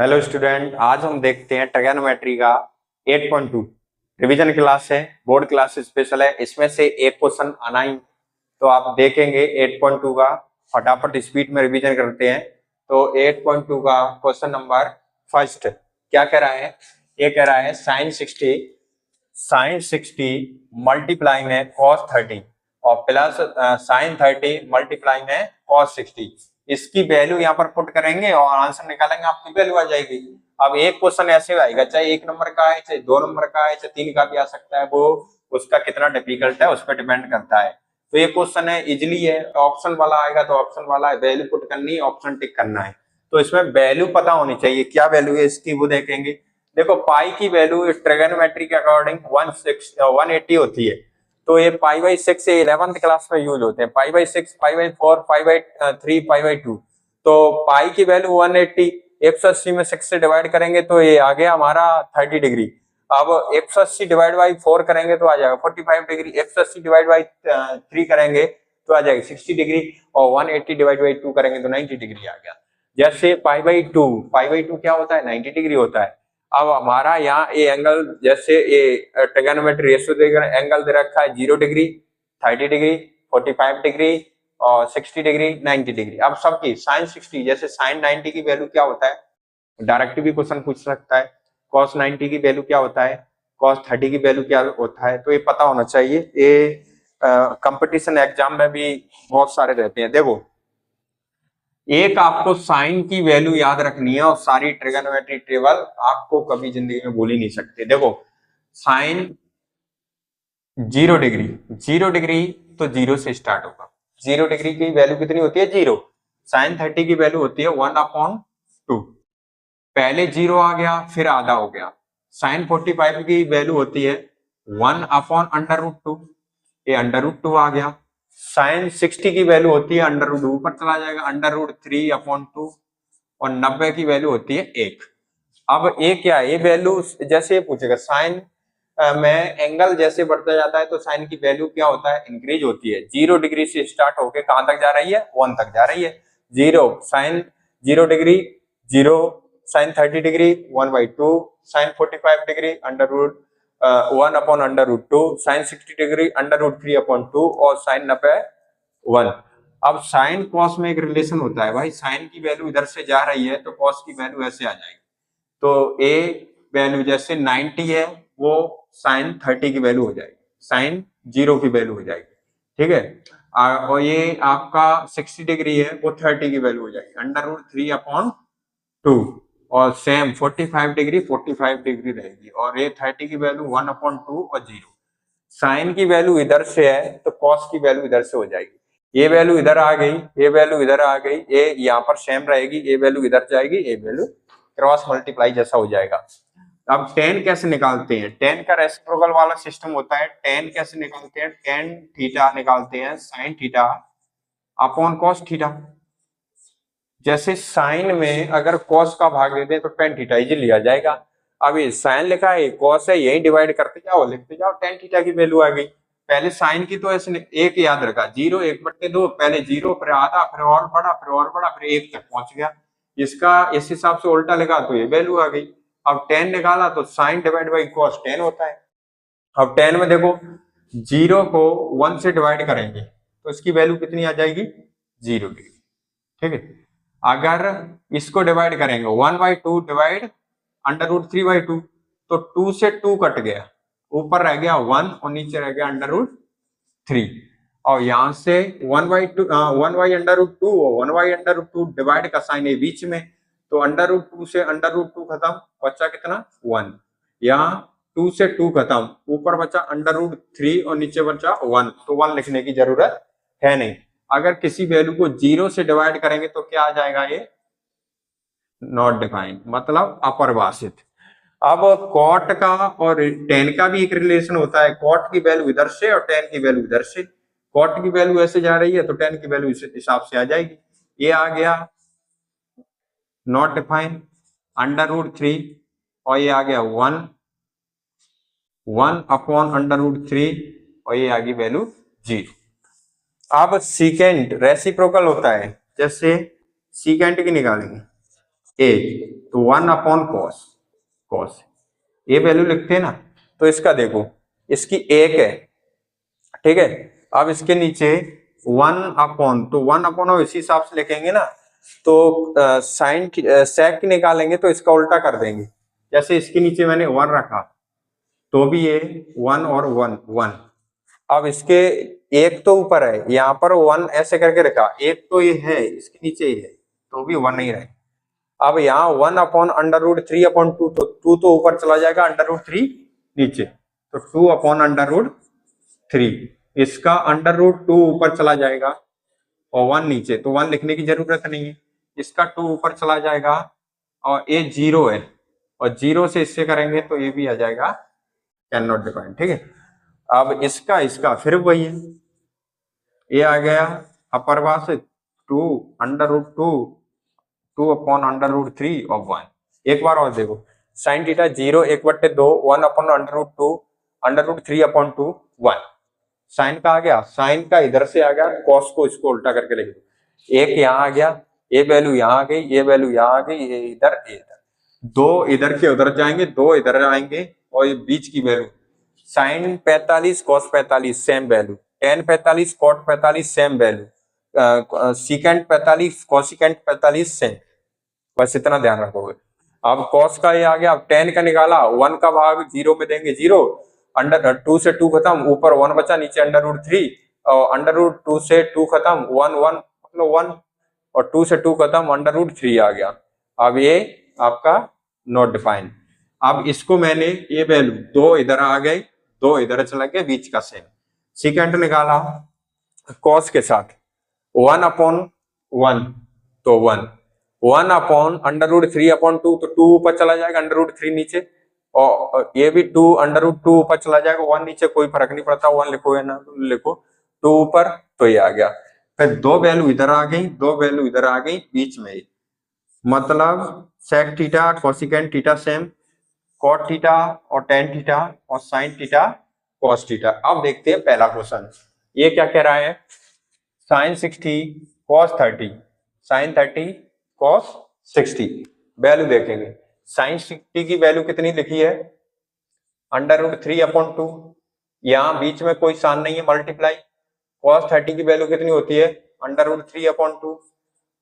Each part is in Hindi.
हेलो स्टूडेंट, आज हम देखते हैं ट्रिगोनोमेट्री का 8.2 रिवीजन क्लास है, बोर्ड क्लास स्पेशल है। इसमें से एक क्वेश्चन आना ही, तो आप देखेंगे 8.2 का। फटाफट स्पीड में रिवीजन करते हैं। तो 8.2 का क्वेश्चन नंबर फर्स्ट क्या कह रहा है? ये कह रहा है साइन 60 मल्टीप्लाई में cos 30 और प्लस साइन 30 मल्टीप्लाई में cos 60। इसकी वैल्यू यहाँ पर पुट करेंगे और आंसर निकालेंगे, आपकी वैल्यू आ जाएगी। अब एक क्वेश्चन ऐसे आएगा, चाहे 1 नंबर का है, चाहे 2 नंबर का है, चाहे 3 का भी आ सकता है। वो उसका कितना डिफिकल्ट है उस पर डिपेंड करता है। तो ये क्वेश्चन है, इजिली है। ऑप्शन वाला आएगा तो ऑप्शन वाला वैल्यू पुट करनी है, ऑप्शन टिक करना है। तो इसमें वैल्यू पता होनी चाहिए, क्या वैल्यू है इसकी वो देखेंगे। देखो पाई की वैल्यू ट्रिगोनोमेट्री के अकॉर्डिंग 180 होती है। तो ये पाई बाई 6 से 11th क्लास में यूज होते हैं। Pi by 6, pi by 4, pi by 3, pi by 2। तो पाई की वैल्यू 180, 180 में 6 से डिवाइड करेंगे तो ये आ गया हमारा 30 डिग्री। अब 180 डिवाइड बाई 4 करेंगे तो आ जाएगा 45 डिग्री। 180 डिवाइड बाई 3 करेंगे तो आ जाएगा 60 डिग्री। और 180 डिवाइड बाई 2 करेंगे तो 90 डिग्री आ गया। जैसे पाई बाई 2 क्या होता है? 90 डिग्री होता है। अब हमारा यहाँ ये एंगल, जैसे ये ट्रिगोनोमेट्री रेशियो देकर एंगल दे रखा है 0 डिग्री, 30 डिग्री, 45 डिग्री और 60 डिग्री, 90 डिग्री। अब सबकी साइन 60, जैसे साइन 90 की वैल्यू क्या होता है? डायरेक्ट भी क्वेश्चन पूछ सकता है। कॉस 90 की वैल्यू क्या होता है? कॉस 30 की वैल्यू क्या होता है? तो ये पता होना चाहिए। ये कंपटीशन एग्जाम में भी बहुत सारे रहते हैं। देखो, एक आपको साइन की वैल्यू याद रखनी है और सारी ट्रिगोनोमेट्री टेबल आपको कभी जिंदगी में भूल ही नहीं सकते। देखो साइन 0 डिग्री, 0 डिग्री तो 0 से स्टार्ट होगा। 0 डिग्री की वैल्यू कितनी होती है? 0। साइन 30 की वैल्यू होती है 1/2। पहले 0 आ गया, फिर आधा हो गया। साइन 45 की वैल्यू होती है 1/√2। ये √2 आ गया। साइन 60 की वैल्यू होती है √2, ऊपर चला जाएगा √3/2। और 90 की वैल्यू होती है 1। अब ये क्या है? ये वैल्यू जैसे पूछेगा साइन में एंगल जैसे बढ़ता जाता है तो साइन की वैल्यू क्या होता है? इंक्रीज होती है। 0 डिग्री से स्टार्ट होके कहां तक जा रही है? 1 तक जा रही है। 0 sine 0 degree 0, sine 30 degree 1/2, sine 45 degree √1/√2, sine 60 degree √3/2 और साइन 90 1। अब साइन कॉस में एक रिलेशन होता है भाई, साइन की वैल्यू इधर से जा रही है तो कॉस की वैल्यू ऐसे आ जाएगी। तो ए वैल्यू जैसे 90 है वो साइन 30 की वैल्यू हो जाएगी, साइन 0 की वैल्यू हो जाएगी। ठीक है। और ये आपका 60 डिग्री है वो 30 की वैल्यू हो जाएगी √3/2। और सेम 45 डिग्री 45 डिग्री रहेगी। और ये 30 की वैल्यू 1/2 और 0। साइन की वैल्यू इधर से है तो कॉस की वैल्यू इधर से हो जाएगी। ये वैल्यू इधर आ गई, ये वैल्यू इधर आ गई, ये यहाँ पर सेम रहेगी। ये वैल्यू इधर जाएगी, ये वैल्यू क्रॉस मल्टीप्लाई जैसा हो जाएगा। अब टेन कैसे निकालते हैं? टेन का रेसिप्रोकल वाला सिस्टम होता है। टेन कैसे निकालते हैं? टेन थीटा निकालते हैं sine theta upon cos theta. जैसे साइन में अगर कॉस का भाग देते हैं तो टेन थीटा इजीली आ जाएगा। अब ये साइन लिखा है, कॉस है, यही डिवाइड करते जाओ, लिखते जाओ, टेन थीटा की वैल्यू आ गई। पहले साइन की तो ऐसे एक याद रखा, 0 1/2, पहले 0 फिर आधा फिर और बड़ा फिर और बड़ा फिर 1 तक पहुंच गया। इसका इस हिसाब से उल्टा लगा तो ये वैल्यू आ गई। अब टेन निकाला तो sine divide by cos tan होता है। अब टेन में देखो 0 को 1 से डिवाइड करेंगे तो इसकी वैल्यू कितनी आ जाएगी? 0 डिग्री। ठीक है। अगर इसको डिवाइड करेंगे 1/2 डिवाइड √3/2 तो 2 से 2 कट गया, ऊपर रह गया 1 और नीचे रह गया √3। और यहां से 1/2 1/√2 और 1/√2 डिवाइड का साइन है बीच में, तो √2 से √2 खत्म, बचा कितना? 1। यहाँ 2 से 2 खत्म, ऊपर बचा √3 और नीचे बचा 1, तो 1 लिखने की जरूरत है नहीं। अगर किसी वैल्यू को 0 से डिवाइड करेंगे तो क्या आ जाएगा? ये नॉट डिफाइंड, मतलब अपरिभाषित। अब कॉट का और टेन का भी एक रिलेशन होता है। कॉट की वैल्यू इधर से और टेन की वैल्यू इधर से। कॉट की वैल्यू ऐसे जा रही है तो टेन की वैल्यू इस हिसाब से आ जाएगी। ये आ गया नॉट डिफाइंड √3 और ये आ गया 1/√3 और ये आ गई वैल्यू 0। अब सीकेंट रेसिप्रोकल होता है, जैसे सीकेंट की निकालेंगे ए तो 1/cos, कॉस ये वैल्यू लिखते हैं ना। तो इसका देखो, इसकी 1 है, ठीक है। अब इसके नीचे 1/, तो 1/, इसी हिसाब से लिखेंगे ना। तो साइन सेक निकालेंगे तो इसका उल्टा कर देंगे। जैसे इसके नीचे मैंने 1 रखा, तो भी ये 1 और 1 1। अब इसके एक तो ऊपर है, यहाँ पर 1 ऐसे करके रखा, एक तो ये है इसके नीचे ही है, तो भी 1 नहीं रहे। अब यहाँ 1/√3/2, तो 2 तो ऊपर चला जाएगा, √3 नीचे, तो 2/√3। इसका √2 ऊपर चला जाएगा और 1 नीचे, तो 1 लिखने की जरूरत नहीं है। इसका 2 ऊपर चला जाएगा और ये 0 है, और 0 से इससे करेंगे तो ये भी आ जाएगा कैन नॉट डिफाइन, ठीक है। अब इसका इसका फिर वही है, ये आ गया अपर वास 2/√2, 2/√3 और 1। एक बार और देखो, साइन थीटा 0 1/2, 1/√2, √3/2 1। साइन का आ गया, साइन का इधर से आ गया, कॉस को इसको उल्टा करके लिख दो। एक यहाँ आ गया, ये वैल्यू यहाँ आ गई, ये वैल्यू यहाँ आ गई, ये इधर, ये इधर, दो इधर के उधर जाएंगे, दो इधर आएंगे, और ये बीच की value sine 45 cos 45 same value, tan 45 cot 45 same value, secant 45 cosecant 45 same. बस इतना ध्यान रखोगे। अब कॉस का ये आ गया, अब टेन का निकाला, 1 का भाग 0 में देंगे 0, √2 से 2 खत्म, ऊपर 1 बचा, नीचे √3, और √2 से 2 खत्म, 1 1 मतलब 1, और 2 से 2 खत्म, √3 आ गया। अब ये आपका नॉट डिफाइन। अब इसको मैंने ये वैल्यू, दो इधर आ गए, दो इधर चला गया, बीच का सेम। सीकेंट निकाला कॉस के साथ, 1/1, तो 1, 1/√3/2, तो 2 ऊपर चला जाएगा, √3 नीचे, और ये भी 2/2 ऊपर चला जाएगा, 1 नीचे, कोई फर्क नहीं पड़ता, 1 लिखो या ना लिखो, 2 ऊपर, तो ये आ गया। फिर दो वैल्यू इधर आ गई, दो वैल्यू इधर आ गई, बीच में ही, मतलब sec theta cosec theta same, cot theta और टेन थीटा और साइन थीटा कॉस थीटा। अब देखते हैं पहला क्वेश्चन, ये क्या कह रहा है, sine 60 cos 30, sine 30 cos 60। Value देखेंगे, साइन 60 की वैल्यू कितनी लिखी है, √3/2, यहाँ बीच में कोई साइन नहीं है, मल्टीप्लाई। कॉस 30 की वैल्यू कितनी होती है, √3/2,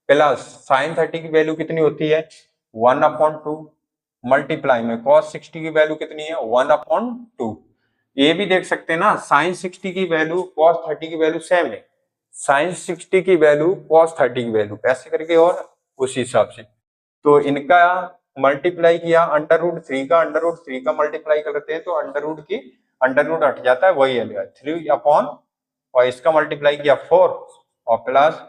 प्लस साइन 30 की वैल्यू कितनी होती है, 1/2, मल्टीप्लाई में कॉस 60 की वैल्यू कितनी है, 1/2। ये भी देख सकते हैं ना, साइन 60 की वैल्यू कॉस 30 की वैल्यू सेम है, साइन 60 की वैल्यू कॉस 30 की वैल्यू, ऐसे करके और उसी हिसाब से। तो इनका मल्टीप्लाई किया, √3 का मल्टीप्लाई करते हैं, तो अंडर रूट हट जाता है, वही है 3/, और इसका मल्टीप्लाई किया 4, और प्लस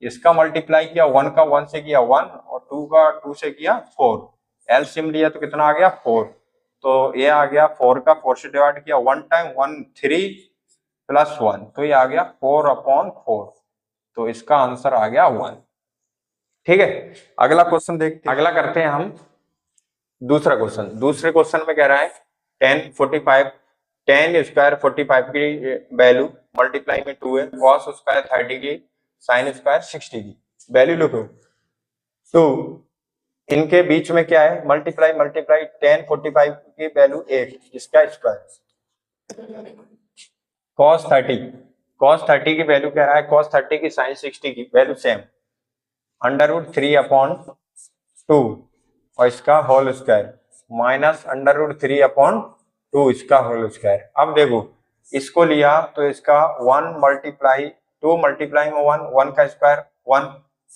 इसका मल्टीप्लाई किया, 1 का 1 से किया 1, और 2 का 2 से किया 4, एलसीएम लिया तो कितना आ गया 4। तो ये आ गया 4 का 4 से डिवाइड किया, 1 टाइम 1 3 + 1, तो ये आ गया 4/4, तो इसका आंसर आ गया 1। ठीक है, अगला क्वेश्चन देखते हैं। अगला करते हैं हम दूसरा क्वेश्चन। दूसरे क्वेश्चन में कह रहा है tan 45, tan स्क्वायर 45 की वैल्यू मल्टीप्लाई में 2 है, cos स्क्वायर 30 की, sin स्क्वायर 60 की वैल्यू लिखो। तो इनके बीच में क्या है, मल्टीप्लाई tan 45 की वैल्यू 1, इसका स्क्वायर, cos 30 की वैल्यू कह रहा है, cos 30 की sin 60 की वैल्यू सेम, √3/2, और इसका होल स्क्वायर, माइनस √3/2 इसका होल स्क्वायर। अब देखो, इसको लिया तो इसका 1 मल्टीप्लाई 2 मल्टीप्लाई में 1, 1 का स्क्वायर 1,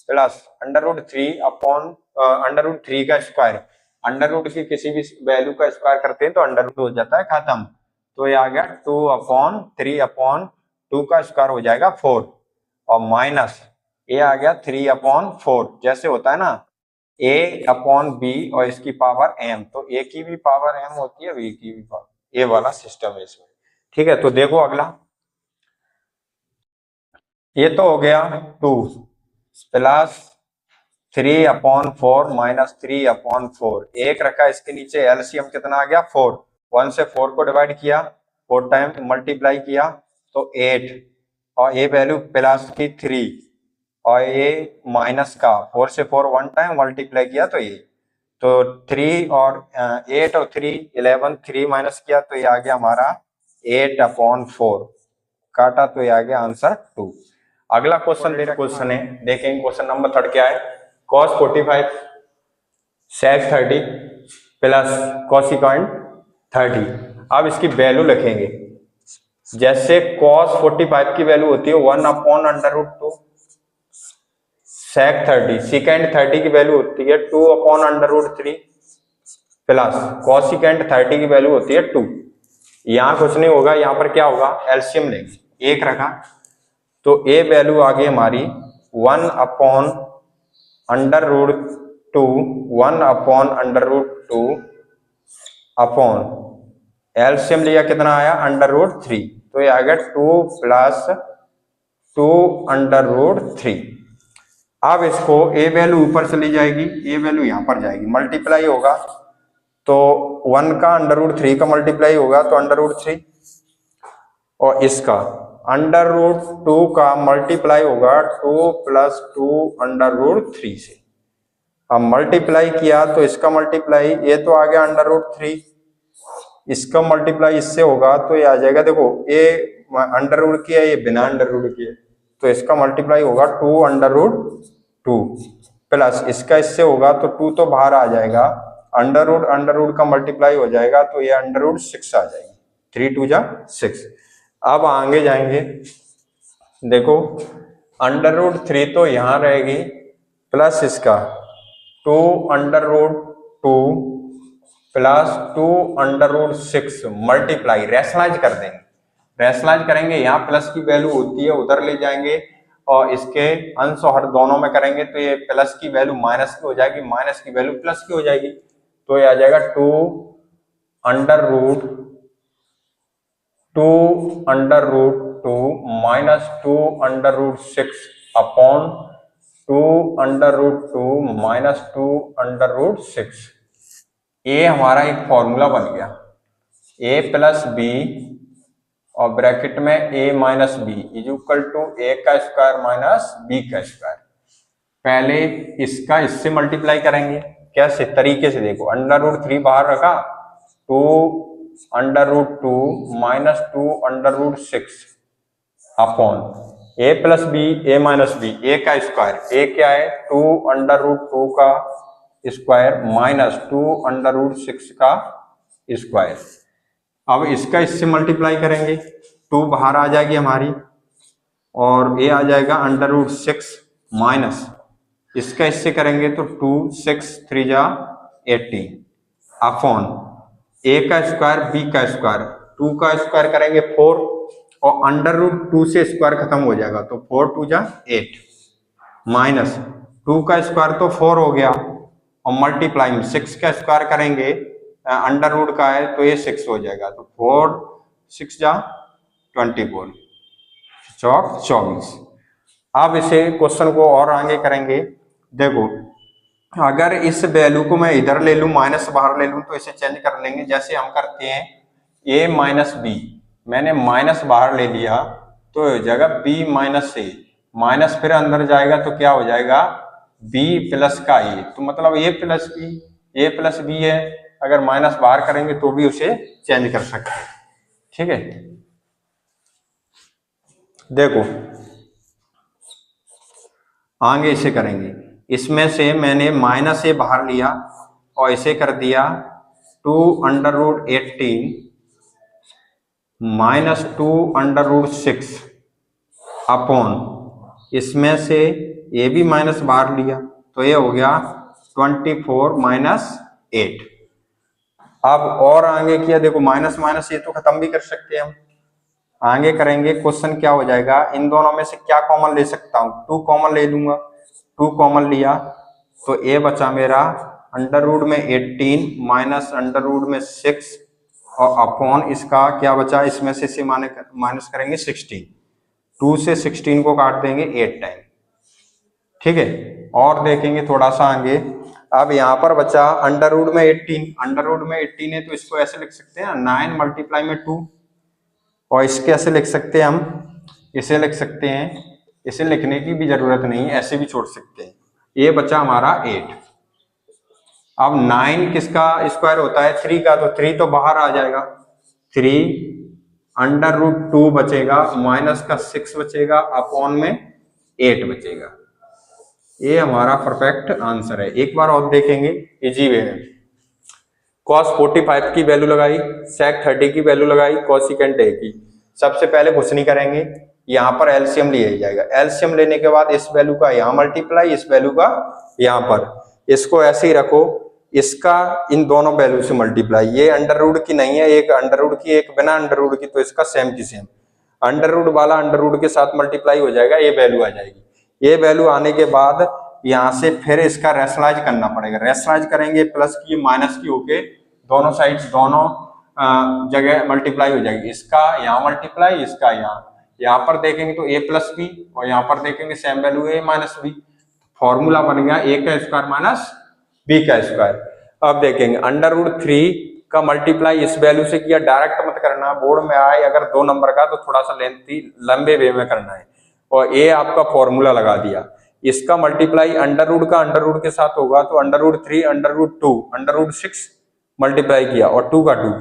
प्लस √3 का स्क्वायर, अंडर की किसी भी वैल्यू का स्क्वायर करते हैं तो अंडर हो जाता है, खत्म। तो ये आ गया 2/3/2 का स्क्वायर हो जाएगा 4, और माइनस ये आ गया 3/4, जैसे होता है ना a/b और इसकी पावर m, तो a की भी पावर m होती है, b की भी पावर, ये वाला सिस्टम है इसमें। ठीक है, तो देखो अगला, ये तो हो गया 2 प्लस 3/4 माइनस 3/4, एक रखा इसके नीचे, एलसीएम कितना आ गया 4, 1 से 4 को डिवाइड किया, 4 टाइम मल्टीप्लाई किया तो 8, और ये वैल्यू प्लस की 3, और ये माइनस का 4 से 4 1 टाइम मल्टीप्लाई किया तो ये, तो 3 और 8 और 3 11, 3 माइनस किया तो ये आ गया हमारा 8/4, काटा तो ये आ गया आंसर 2। अगला क्वेश्चन है, देखेंगे क्वेश्चन नंबर 3 क्या है। cos 45 sec 30 plus cosecant 30। अब इसकी वैल्यू लिखेंगे। जैसे cos 45 की वैल्यू होती है 1/√2, sec 30 secant 30 की वैल्यू होती है 2/√3 प्लस cosecant 30 की वैल्यू होती है 2। यहाँ कुछ नहीं होगा, यहाँ पर क्या होगा, एलसीएम लेंगे, 1 रखा तो ए वैल्यू आ गई हमारी 1/√2, 1/√2 अपॉन एलसीएम लिया कितना आया √3, तो ये आ गया 2 + 2√3। अब इसको ए वैल्यू ऊपर चली जाएगी, ए वैल्यू यहां पर जाएगी, मल्टीप्लाई होगा तो 1 का √3 का मल्टीप्लाई होगा तो √3, और इसका √2 का मल्टीप्लाई होगा 2 + 2√3 से। अब मल्टीप्लाई किया तो इसका मल्टीप्लाई, ये तो आ गया √3, इसका मल्टीप्लाई इससे होगा तो ये आ जाएगा, देखो ये अंडर किया, ये बिना अंडर किया, तो इसका मल्टीप्लाई होगा 2√2 प्लस इसका इससे होगा तो 2 तो बाहर आ जाएगा, अंडर का मल्टीप्लाई हो जाएगा तो ये √6 आ जाएगी, 3 × 2 = 6। अब आगे जाएंगे, देखो √3 तो यहां रहेगी प्लस इसका 2√2 प्लस 2√6 मल्टीप्लाई, रैशनलाइज कर देंगे, रैशनलाइज करेंगे, यहाँ प्लस की वैल्यू होती है उधर ले जाएंगे और इसके अंश और हर दोनों में करेंगे तो ये प्लस की वैल्यू माइनस की हो जाएगी, माइनस की वैल्यू प्लस की हो जाएगी, तो ये आ जाएगा 2√2 माइनस 2√6 अपॉन 2√2 माइनस 2√6। ये हमारा एक फॉर्मूला बन गया, a + b और ब्रैकेट में a - b = a² - b²। पहले इसका इससे मल्टीप्लाई करेंगे, कैसे तरीके से, देखो √3 बाहर रखा, 2√2 minus 2√6 upon a + b, a - b, a², a क्या है 2√2 का स्क्वायर माइनस 2√6 का स्क्वायर। अब इसका इससे मल्टीप्लाई करेंगे, 2 बाहर आ जाएगी हमारी और ये आ जाएगा √6 माइनस इसका इससे करेंगे तो 2 6 3 = 18 अपॉन a² b², 2 का स्क्वायर करेंगे 4 और √2 से स्क्वायर खत्म हो जाएगा तो 4 × 2 = 8 माइनस 2 का स्क्वायर तो 4 हो गया और मल्टीप्लाई में 6 का स्क्वायर करेंगे, अंडर का है तो ये 6 हो जाएगा, तो 4 6 = 24, 24। अब इसे क्वेश्चन को और आगे करेंगे, देखो अगर इस वैल्यू को मैं इधर ले लूं, माइनस बाहर ले लूं तो इसे चेंज कर लेंगे, जैसे हम करते हैं a - b, मैंने माइनस बाहर ले लिया तो जगह b - a, माइनस फिर अंदर जाएगा तो क्या हो जाएगा b प्लस का a, तो मतलब a + b है, अगर माइनस बाहर करेंगे तो भी उसे चेंज कर सकते हैं, ठीक है। देखो आगे इसे करेंगे, इसमें से मैंने -a बाहर लिया और इसे कर दिया 2√18 माइनस 2√6 अपॉन इसमें से ये भी माइनस बाहर लिया तो ये हो गया 24 - 8। अब और आगे किया, देखो माइनस माइनस ये तो खत्म भी कर सकते हैं हम, आगे करेंगे क्वेश्चन क्या हो जाएगा, इन दोनों में से क्या कॉमन ले सकता हूँ, 2 कॉमन ले लूंगा, 2 कॉमन लिया तो ये बचा मेरा √18 माइनस √6 और अपॉन इसका क्या बचा, इसमें से माइनस करेंगे 16, 2 से 16 को काट देंगे 8 टाइम, ठीक है। और देखेंगे थोड़ा सा आगे, अब यहाँ पर बचा √18 है तो इसको ऐसे लिख सकते हैं 9 × 2, और इसके ऐसे लिख सकते हैं हम, इसे लिख सकते हैं, इसे लिखने की भी जरूरत नहीं, ऐसे भी छोड़ सकते हैं। ये बचा हमारा 8, अब 9 किसका स्क्वायर होता है? 3 का, तो 3 तो बाहर आ जाएगा, 3 √2 बचेगा, माइनस का 6 बचेगा, अपॉन में 8 बचेगा। ये हमारा परफेक्ट आंसर है। एक बार और देखेंगे, इजी वे है। cos 45 की वैल्यू लगाई, sec 30 की वैल्यू लगाई, कोसिकेंट a की। सबसे पहले कुछ नहीं करेंगे, यहाँ पर एलसीएम लिया जाएगा। एलसीएम लेने के बाद इस वैल्यू का यहाँ मल्टीप्लाई, इस वैल्यू का यहाँ पर, इसको ऐसे ही रखो, इसका इन दोनों वैल्यू से मल्टीप्लाई। ये अंडर रूट की नहीं है, एक अंडर रूट की, एक बिना अंडर रूट की, तो इसका सेम की सेम। अंडर रूट वाला अंडर रूट के साथ मल्टीप्लाई हो जाएगा, ये वैल्यू आ जाएगी। ये वैल्यू आने के बाद यहाँ से फिर इसका रेशनलाइज करना पड़ेगा। रेशनलाइज करेंगे, प्लस की माइनस की होके दोनों साइड्स, दोनों जगह मल्टीप्लाई हो जाएगी। इसका यहाँ मल्टीप्लाई, इसका यहाँ पर देखेंगे तो a प्लस बी, और यहाँ पर देखेंगे same value a minus B. Formula बन गया a का स्क्वायर माइनस b का स्क्वायर। अब देखेंगे √3 का मल्टीप्लाई इस वैल्यू से किया, डायरेक्ट मत करना, बोर्ड में आए अगर 2 नंबर का तो थोड़ा सा लेंथी लंबे वे में करना है। और a आपका फॉर्मूला लगा दिया, इसका मल्टीप्लाई अंडर रूट का अंडर रूट के साथ होगा, तो √3 √2 √6 मल्टीप्लाई किया, और 2 का 2,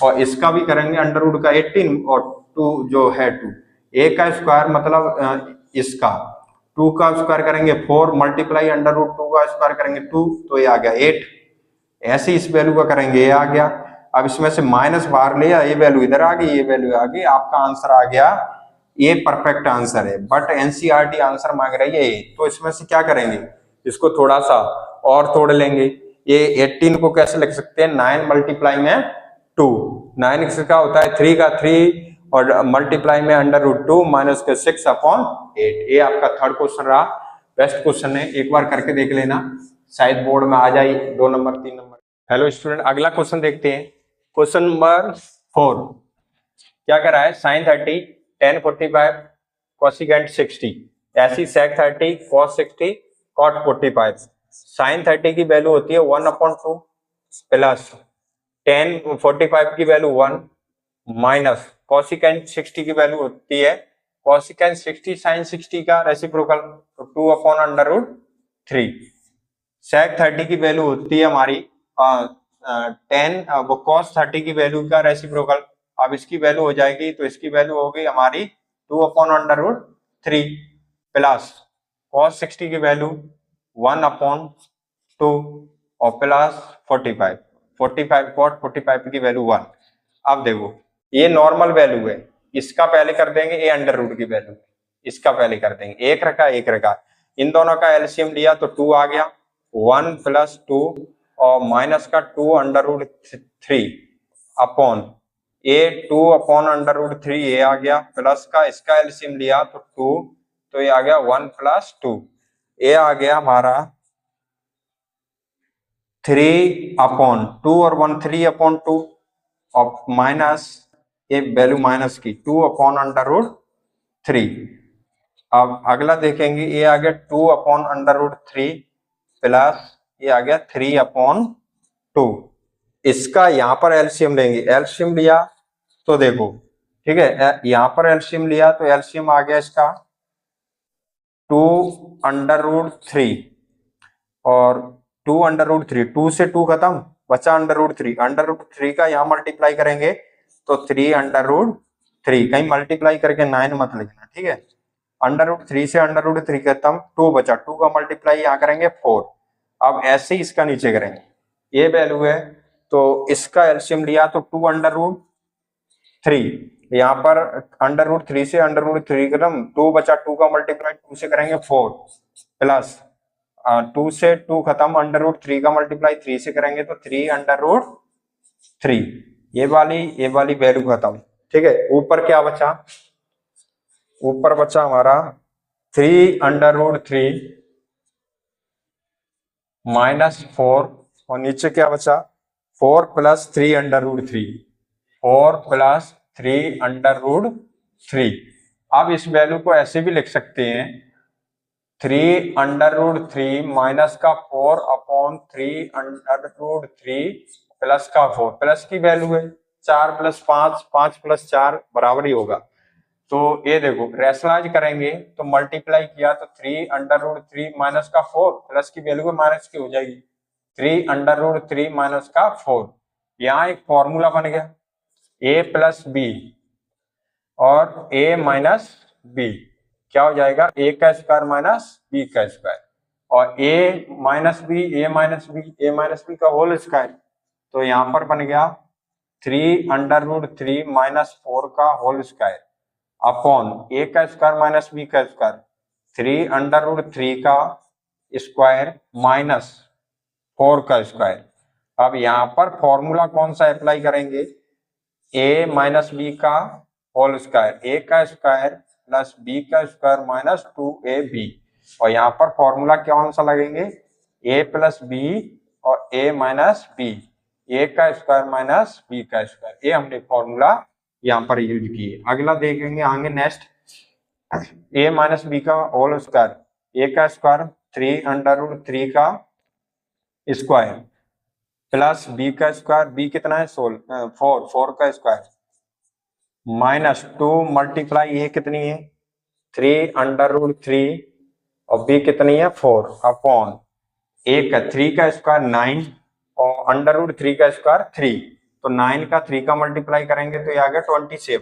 और इसका भी करेंगे अंडर रूट का 18 और 2 जो है 2। a का स्क्वायर मतलब इसका 2 का स्क्वायर करेंगे 4, मल्टीप्लाई √2 का स्क्वायर करेंगे 2, तो ये आ गया 8। ऐसे इस वैल्यू का करेंगे, ये आ गया। अब इसमें से माइनस बाहर लिया, ये वैल्यू इधर आ गई, ये वैल्यू आ गई, आपका आंसर आ गया। ये परफेक्ट आंसर है, बट एनसीईआरटी आंसर मांग रही है, तो इसमें से क्या करेंगे, इसको थोड़ा सा और तोड़ लेंगे। ये 18 को कैसे लिख सकते हैं? 9 मल्टीप्लाई में 2, 9 का होता है 3 का 3, और मल्टीप्लाई में √2 माइनस के 6 अपॉन 8। ये आपका थर्ड क्वेश्चन रहा, बेस्ट क्वेश्चन है, एक बार करके देख लेना, शायद बोर्ड में आ जाए 2 नंबर 3 नंबर। हेलो स्टूडेंट, अगला क्वेश्चन देखते हैं। क्वेश्चन नंबर 4 क्या कर रहा है? sin 30 tan 45 कोसिकेंट 60, ऐसी sec 30 cos 60 cot 45। sin 30 की वैल्यू होती है 1/2 प्लस tan 45 की वैल्यू 1 माइनस कोसिकेंट 60 की वैल्यू होती है कोसिकेंट 60 sin 60 का रेसिप्रोकल, तो 2/√3। sec 30 की वैल्यू होती है हमारी cos 30 की वैल्यू का रेसिप्रोकल। अब इसकी वैल्यू हो जाएगी, तो इसकी वैल्यू हो गई हमारी 2/√3 प्लस cos 60 की वैल्यू 1/2 और प्लस 45 cot 45 की वैल्यू 1। अब देखो, ये नॉर्मल वैल्यू है, इसका पहले कर देंगे ये अंडर रूट की वैल्यू, इसका पहले कर देंगे, एक रखा, इन दोनों का एलसीएम लिया तो 2 आ गया, 1 + 2 और माइनस का 2/√3 अपॉन ए 2/√3 ये आ गया, प्लस का इसका एलसीएम लिया तो 2, तो ये आ गया 1 + 2, ये आ गया हमारा 3/2 और 1 3/2 और माइनस ये वैल्यू माइनस की 2/√3। अब अगला देखेंगे, ये आ गया 2/√3 प्लस ये आ गया 3/2। इसका यहाँ पर एलसीएम लेंगे, एलसीएम लिया तो देखो, ठीक है, यहाँ पर एलसीएम लिया तो एलसीएम आ गया इसका 2/√3 और 2/√3, 2 से 2 खत्म, बचा √3, √3 का यहाँ मल्टीप्लाई करेंगे तो 3/√3, कहीं मल्टीप्लाई करके 9 मत लिखना, ठीक है। √3 से √3 खत्म, 2 बचा, 2 का मल्टीप्लाई यहाँ करेंगे 4। अब ऐसे ही इसका नीचे करेंगे, ये वैल्यू है तो इसका एलसीएम लिया तो 2/√3, यहाँ पर √3 से √3 खत्म, 2 बचा, 2 का मल्टीप्लाई 2 से करेंगे 4 प्लस 2 से 2 खत्म, √3 का मल्टीप्लाई 3 से करेंगे तो 3/√3, ये वाली वैल्यू खत्म, ठीक है। ऊपर क्या बचा? ऊपर बचा हमारा 3/√3 माइनस 4 और नीचे क्या बचा? 4 + 3/√3, 4 + 3/√3। अब इस वैल्यू को ऐसे भी लिख सकते हैं, 3/√3 माइनस का 4/3/√3 प्लस का 4, प्लस की वैल्यू है 4 + 5, 5 + 4 बराबर ही होगा। तो ये देखो, रेशनलाइज करेंगे तो मल्टीप्लाई किया तो 3/√3 माइनस का 4, प्लस की वैल्यू माइनस की हो जाएगी, 3√3 माइनस का 4। यहाँ एक फॉर्मूला बन गया a प्लस बी और a माइनस बी क्या हो जाएगा, a का स्क्वायर माइनस b का स्क्वायर, और a माइनस बी का होल स्क्वायर। तो यहाँ पर बन गया 3√3 माइनस 4 का होल स्क्वायर अपॉन a का स्क्वायर माइनस b का स्क्वायर, 3√3 का स्क्वायर माइनस 4 का स्क्वायर। अब यहाँ पर फॉर्मूला कौन सा अप्लाई करेंगे, a माइनस बी का होल स्क्वायर, a का स्क्वायर प्लस b का स्क्वायर माइनस 2ab, और यहाँ पर फॉर्मूला कौन सा लगेंगे, a प्लस बी और a माइनस बी, a का स्क्वायर माइनस b का स्क्वायर। ये हमने फॉर्मूला यहाँ पर यूज किए। अगला देखेंगे आगे नेक्स्ट, a माइनस बी का होल स्क्वायर, a का स्क्वायर 3√3 का स्क्वायर प्लस b का स्क्वायर, b कितना है 4 का स्क्वायर माइनस 2 मल्टीप्लाई a कितनी है 3√3 और b कितनी है 4 अपॉन a का 3 का स्क्वायर 9 और √3 का स्क्वायर 3, तो 9 का 3 का मल्टीप्लाई करेंगे तो ये आ गया 27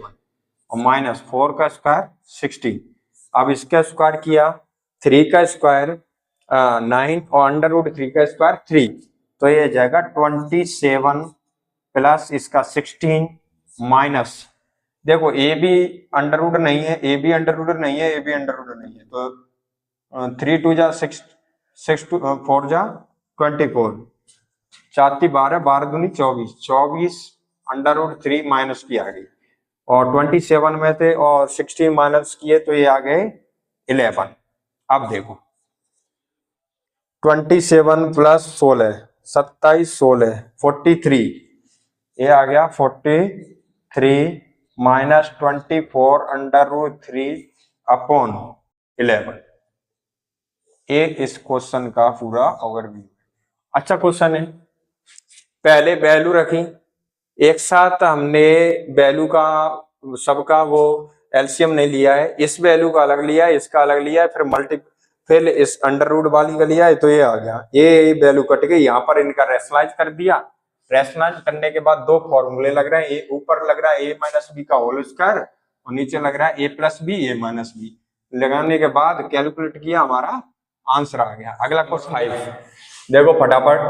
और माइनस 4 का स्क्वायर 16। अब इसका स्क्वायर किया 3 का स्क्वायर 9 और √3 का स्क्वायर 3, तो ये जाएगा 27 प्लस इसका 16 माइनस, देखो ए भी अंडर रूट नहीं है, ए भी अंडर रूट नहीं है, ए भी अंडर रूट नहीं है, तो 3 2 जा 6, 6 2 4 जा 24, 4 3 12, 12 दूनी 24, 24 √3 माइनस की आ गई, और 27 में से और 16 माइनस किए तो ये आ गए 11। अब देखो 27 प्लस 16 27 16 43, ये आ गया 43 माइनस 24 √3 अपॉन 11। ये इस क्वेश्चन का पूरा ओवरव्यू। अच्छा क्वेश्चन है, पहले वैल्यू रखी, एक साथ हमने वैल्यू का सबका वो एलसीएम नहीं लिया है, इस वैल्यू का अलग लिया है, इसका अलग लिया है, फिर इस अंडर रूट वाली का लिया है, तो ये आ गया, ये वैल्यू कट गई। यहाँ पर इनका रेशनलाइज कर दिया, रेशनलाइज करने के बाद दो फॉर्मूले लग रहे हैं, ये ऊपर लग रहा है a माइनस बी का होल स्क्वायर और नीचे लग रहा है a plus B a minus B, लगाने के बाद कैलकुलेट किया, हमारा आंसर आ गया। अगला क्वेश्चन 5 देखो फटाफट,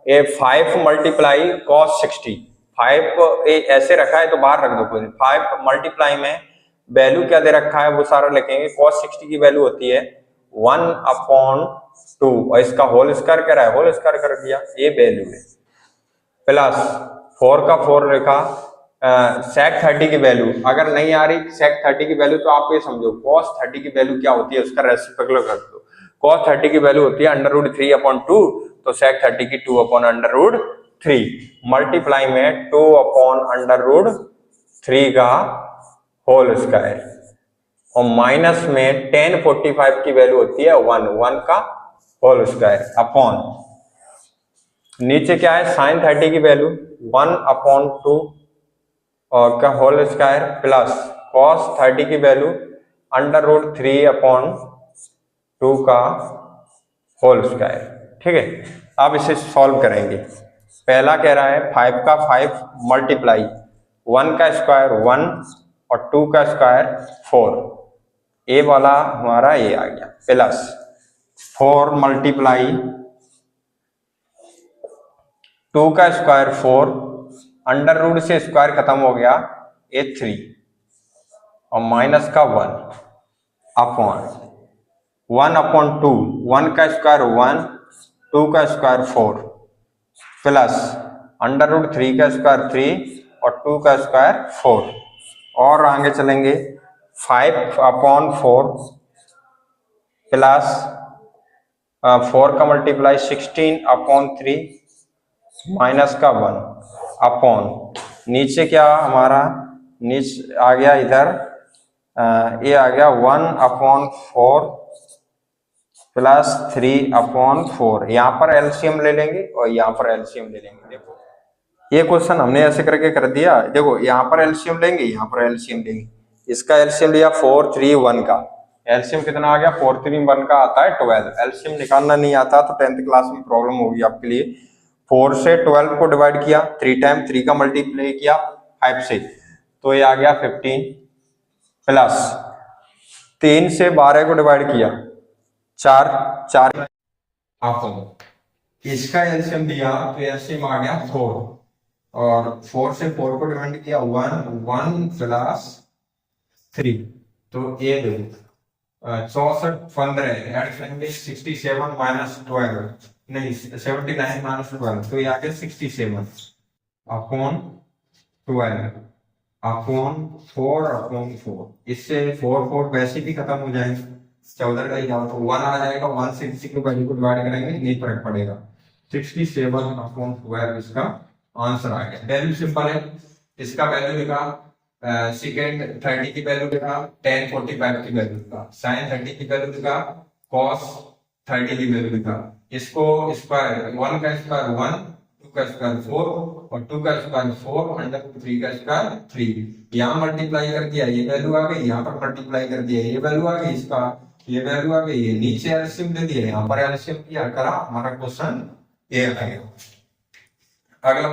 ए 5 मल्टीप्लाई cos 60, 5 ऐसे रखा है तो बाहर रख दो, कोई 5 मल्टीप्लाई में वैल्यू क्या दे रखा है वो सारा लिखेंगे। cos 60 की वैल्यू होती है 1/2 और इसका होल स्क्वायर क्या है, होल स्क्वायर कर दिया, ये वैल्यू है, प्लस 4 का 4 लिखा, sec 30 की वैल्यू अगर नहीं आ रही sec 30 की वैल्यू तो आप ये समझो cos 30 की वैल्यू क्या होती है, उसका रेसिप्रोकल कर दो। cos 30 की वैल्यू होती है √3/2, तो sec 30 की 2/√3 मल्टीप्लाई में 2/√3 का होल स्क्वायर, और माइनस में tan 45 की वैल्यू होती है 1 का होल स्क्वायर अपॉन नीचे क्या है sin 30 की वैल्यू 1/2 और का होल स्क्वायर प्लस cos 30 की वैल्यू √3/2 का होल स्क्वायर। ठीक है, अब इसे सॉल्व करेंगे। पहला कह रहा है 5 का 5 मल्टीप्लाई 1 का स्क्वायर 1 और 2 का स्क्वायर 4, ए वाला हमारा ये आ गया, प्लस 4 मल्टीप्लाई 2 का स्क्वायर 4, अंडर रूट से स्क्वायर खत्म हो गया, ए 3 और माइनस का 1 अपॉन 1/2, 1 का स्क्वायर 1, 2 का स्क्वायर 4 प्लस √3 का स्क्वायर 3 और 2 का स्क्वायर 4, और आगे चलेंगे 5/4 प्लस 4 का मल्टीप्लाई 16/3 माइनस का 1 अपॉन नीचे क्या हमारा नीचे आ गया, इधर ये आ गया 1/4 प्लस 3/4, यहाँ पर एलसीएम ले लेंगे और यहाँ पर एलसीएम ले लेंगे। देखो ये क्वेश्चन हमने ऐसे करके कर दिया, देखो यहाँ पर एलसीएम लेंगे, यहाँ पर एलसीएम लेंगे, इसका एलसीएम लिया 4 3 1 का, एलसीएम कितना आ गया 4 3 1 का आता है 12। एलसीएम निकालना नहीं आता तो 10th क्लास में प्रॉब्लम होगी आपके लिए, 4 से 12 को डिवाइड किया, 3 टाइम 3 का मल्टीप्लाई किया 5 से, तो ये आ गया 15 प्लस 3 से 12 को डिवाइड किया 4 आपको इसका एलसीएम दिया तो एलसीएम आ गया 4 और 4 से 4 को डिवाइड किया 1 प्लस 3 तो ये दो 64 15 ऐड करेंगे 67 माइनस 12 नहीं 79 माइनस 12 तो ये आ गया 67 अपॉन 12 अपॉन 4 इससे 4 वैसे भी खत्म हो जाएंगे 14 का ही तो 1 आ जाएगा 1 से किसी को वैल्यू को डिवाइड करेंगे नहीं फर्क पड़ेगा 67 अपॉन 12 इसका आंसर आ गया। वैल्यू सिंपल है, इसका वैल्यू लिखा सेकेंड 30 की वैल्यू लिखा tan 45 की वैल्यू लिखा sin 30 की वैल्यू लिखा cos 30 की वैल्यू लिखा इसको स्क्वायर 1 का स्क्वायर 1 2 का स्क्वायर 4 और 2 का स्क्वायर 4 अंडर 3 का स्क्वायर 3 यहाँ मल्टीप्लाई कर दिया ये वैल्यू आ गई, यहाँ पर मल्टीप्लाई कर दिया ये वैल्यू आ गई, इसका ये वैल्यू आ गई, ये नीचे एलसीएम दे दिया यहाँ पर एलसीएम किया करा हमारा क्वेश्चन ये आ गया। अगला